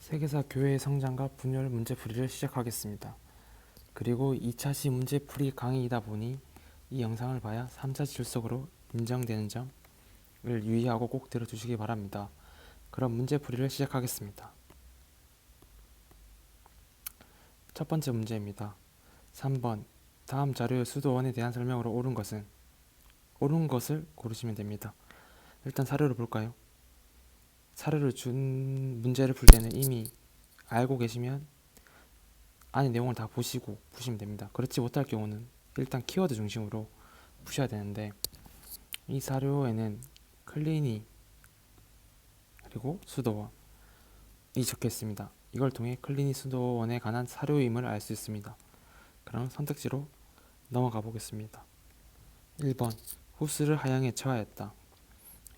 세계사 교회의 성장과 분열 문제풀이를 시작하겠습니다. 그리고 2차시 문제풀이 강의이다 보니 이 영상을 봐야 3차 출석으로 인정되는 점을 유의하고 꼭 들어주시기 바랍니다. 그럼 문제풀이를 시작하겠습니다. 첫 번째 문제입니다. 3번 다음 자료의 수도원에 대한 설명으로 옳은 것을 고르시면 됩니다. 일단 사료를 볼까요? 사료를 준 문제를 풀 때는 이미 알고 계시면 안에 내용을 다 보시고 푸시면 됩니다. 그렇지 못할 경우는 일단 키워드 중심으로 푸셔야 되는데, 이 사료에는 클리니 그리고 수도원이 적혀 있습니다. 이걸 통해 클리니 수도원에 관한 사료임을 알 수 있습니다. 그럼 선택지로 넘어가 보겠습니다. 1번 후스를 하향에 처하였다.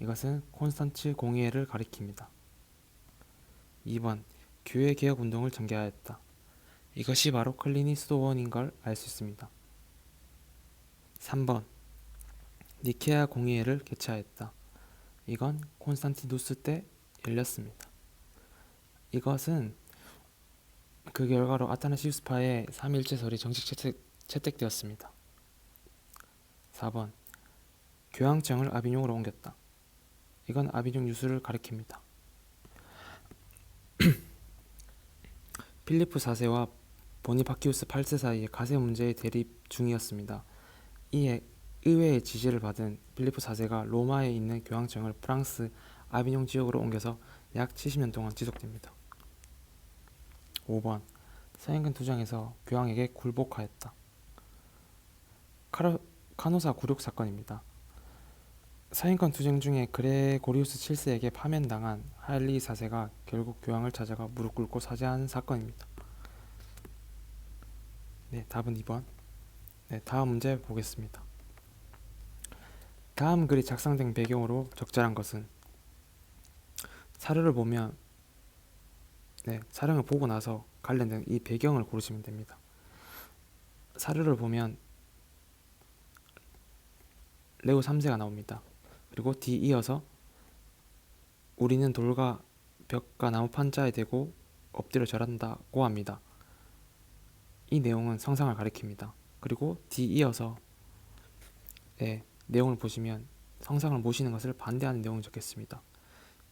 이것은 콘스탄츠 공의회를 가리킵니다. 2번 교회 개혁 운동을 전개하였다. 이것이 바로 클리니 수도원인 걸 알 수 있습니다. 3번 니케아 공의회를 개최하였다. 이건 콘스탄티누스 때 열렸습니다. 이것은 그 결과로 아타나시우스파의 삼위일체설이 정식 채택되었습니다. 4번 교황청을 아비뇽으로 옮겼다. 이건 아비뇽 유수를 가리킵니다. 필리프 4세와 보니파키우스 8세 사이의 가세 문제의 대립 중이었습니다. 이에 의회의 지시를 받은 필리프 4세가 로마에 있는 교황청을 프랑스 아비뇽 지역으로 옮겨서 약 70년 동안 지속됩니다. 5번 서인근 투정에서 교황에게 굴복하였다. 카노사 굴욕 사건입니다. 서인권 투쟁 중에 그레고리우스 7세에게 파면당한 할리 4세가 결국 교황을 찾아가 무릎 꿇고 사죄한 사건입니다. 네, 답은 2번. 네, 다음 문제 보겠습니다. 다음 글이 작성된 배경으로 적절한 것은, 사료를 보면 사령을 보고 나서 관련된 이 배경을 고르시면 됩니다. 사료를 보면 레오 3세가 나옵니다. 그리고 뒤 이어서 우리는 돌과 벽과 나무판자에 대고 엎드려 절한다고 합니다. 이 내용은 성상을 가리킵니다. 그리고 뒤 이어서 내용을 보시면 성상을 모시는 것을 반대하는 내용이 적혔습니다.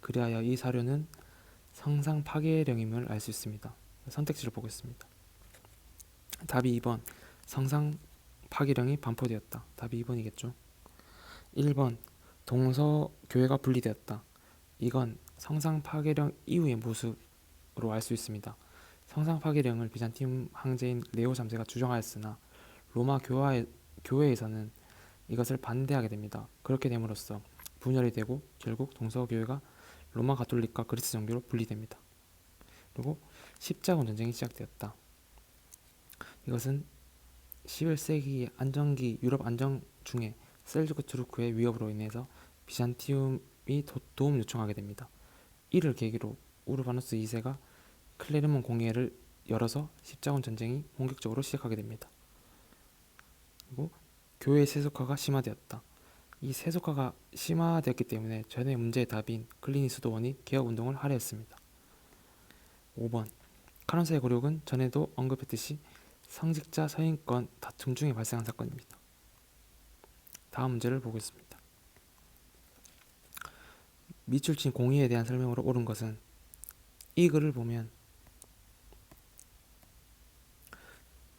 그리하여 이 사료는 성상 파괴령임을 알 수 있습니다. 선택지를 보겠습니다. 답이 2번 성상 파괴령이 반포되었다. 답이 2번이겠죠. 1번 동서교회가 분리되었다. 이건 성상 파괴령 이후의 모습으로 알 수 있습니다. 성상 파괴령을 비잔티움 황제인 레오 3세가 주장하였으나 로마 교회에서는 이것을 반대하게 됩니다. 그렇게 됨으로써 분열이 되고 결국 동서교회가 로마 가톨릭과 그리스 정교로 분리됩니다. 그리고 십자군 전쟁이 시작되었다. 이것은 11세기 안정기 유럽 안정 중에 셀주크 투르크의 위협으로 인해서 비잔티움이 도움 요청하게 됩니다. 이를 계기로 우르바누스 2세가 클레르몬 공의회를 열어서 십자군 전쟁이 본격적으로 시작하게 됩니다. 그리고 교회의 세속화가 심화되었다. 이 세속화가 심화되었기 때문에 전의 문제의 답인 클리니 수도원이 개혁운동을 하려 했습니다. 5번 카노사의 굴욕은 전에도 언급했듯이 성직자 서인권 다툼 중에 발생한 사건입니다. 다음 문제를 보겠습니다. 미출신 공의에 대한 설명으로 옳은 것은, 이 글을 보면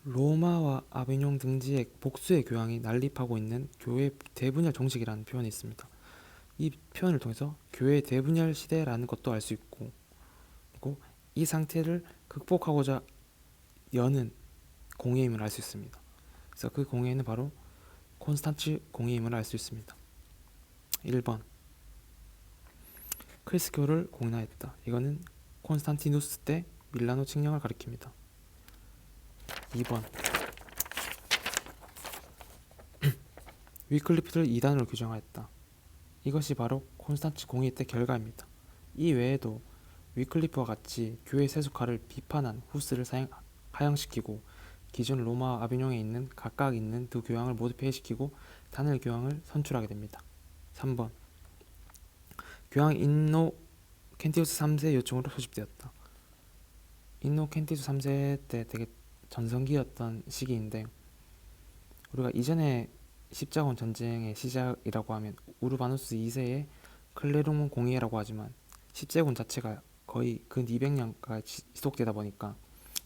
로마와 아비뇽 등지에 복수의 교황이 난립하고 있는 교회 대분열 종식이라는 표현이 있습니다. 이 표현을 통해서 교회 대분열 시대라는 것도 알 수 있고, 그리고 이 상태를 극복하고자 여는 공의임을 알 수 있습니다. 그래서 그 공의는 바로 콘스탄츠 공의임을 알 수 있습니다. 1번 크리스교를 공인하였다. 이거는 콘스탄티누스 때 밀라노 칙령을 가리킵니다. 2번 위클리프를 이단으로 규정하였다. 이것이 바로 콘스탄츠 공의 때 결과입니다. 이 외에도 위클리프와 같이 교회 세속화를 비판한 후스를 하향시키고 기존 로마와 아비뇽에 있는 각각 있는 두 교황을 모두 폐위시키고 단일 교황을 선출하게 됩니다. 3번 교황 인노켄티우스 3세 요청으로 소집되었다. 인노켄티스 3세 때 되게 전성기였던 시기인데, 우리가 이전에 십자군 전쟁의 시작이라고 하면 우르바누스 2세의 클레르몬 공의회라고 하지만 십제군 자체가 거의 근 200년까지 지속되다 보니까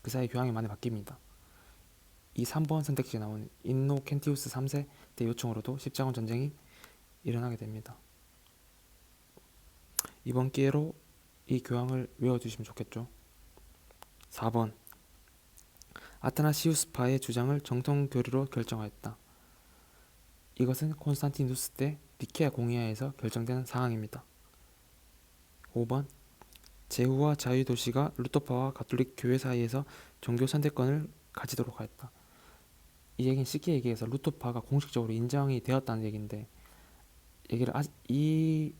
그 사이 교황이 많이 바뀝니다. 이 3번 선택지에 나오는 인노켄티우스 3세 때 요청으로도 십자군 전쟁이 일어나게 됩니다. 이번 기회로 이 교황을 외워두시면 좋겠죠. 4번 아타나시우스파의 주장을 정통 교리로 결정하였다. 이것은 콘스탄티누스 때 니케아 공의회에서 결정된 사항입니다. 5번 제후와 자유도시가 루터파와 가톨릭 교회 사이에서 종교 선택권을 가지도록 하였다. 이 얘기는 쉽게 얘기해서 루터파가 공식적으로 인정이 되었다는 얘기인데, 이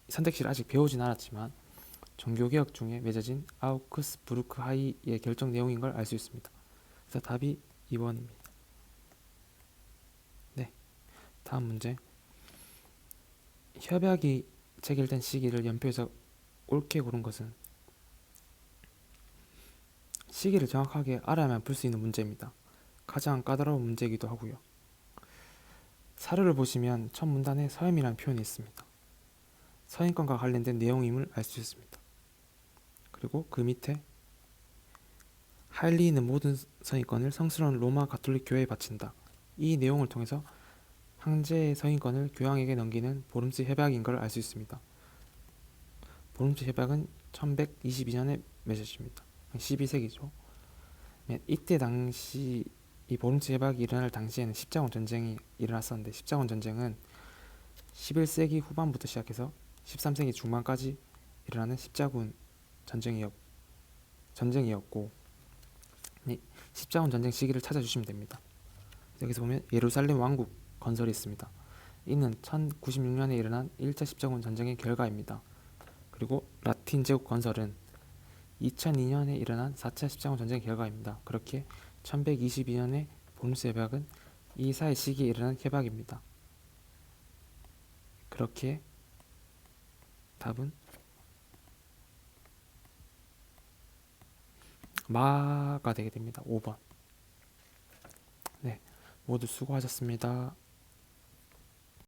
선택지를 아직 배우진 않았지만 종교개혁 중에 맺어진 아우크스부르크 하이의 결정 내용인 걸 알 수 있습니다. 그래서 답이 2번입니다. 네, 다음 문제. 협약이 체결된 시기를 연표해서 옳게 고른 것은? 시기를 정확하게 알아야만 풀 수 있는 문제입니다. 가장 까다로운 문제이기도 하고요. 사료를 보시면 첫 문단에 서임이라는 표현이 있습니다. 서임권과 관련된 내용임을 알 수 있습니다. 그리고 그 밑에 할리는 모든 서임권을 성스러운 로마 가톨릭 교회에 바친다. 이 내용을 통해서 황제의 서임권을 교황에게 넘기는 보름스 협약인 걸 알 수 있습니다. 보름스 협약은 1122년에 맺어집니다. 12세기죠. 이때 당시 이 보름스 협약이 일어날 당시에는 십자군 전쟁이 일어났었는데, 십자군 전쟁은 11세기 후반부터 시작해서 13세기 중반까지 일어나는 십자군 전쟁이었고, 십자군 전쟁 시기를 찾아주시면 됩니다. 여기서 보면 예루살렘 왕국 건설이 있습니다. 이는 1096년에 일어난 1차 십자군 전쟁의 결과입니다. 그리고 라틴 제국 건설은 2002년에 일어난 4차 십자군 전쟁의 결과입니다. 그렇게 1122년의 보름스 협약은 이 사이 시기에 일어난 협약입니다. 그렇게 답은 마가 되게 됩니다. 5번. 네, 모두 수고하셨습니다.